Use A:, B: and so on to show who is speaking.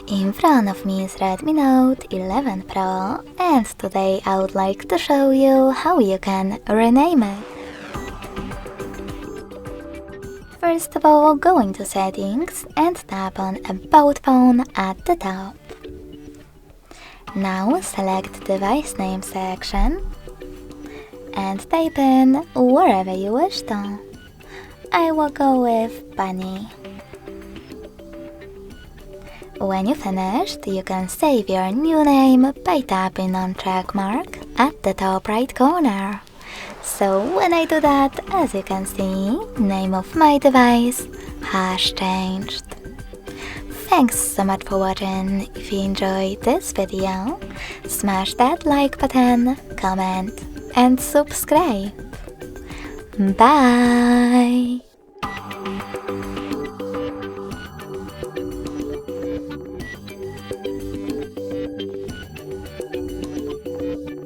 A: In front of me is Redmi Note 11 Pro, and today I would like to show you how you can rename it. First of all, go into Settings and tap on About Phone at the top. Now select Device Name section and type in wherever you wish to. I will go with Bunny. When you finished, you can save your new name by tapping on check mark at the top right corner. So when I do that, as you can see, name of my device has changed. Thanks so much for watching. If you enjoyed this video, smash that like button, comment and subscribe. Bye!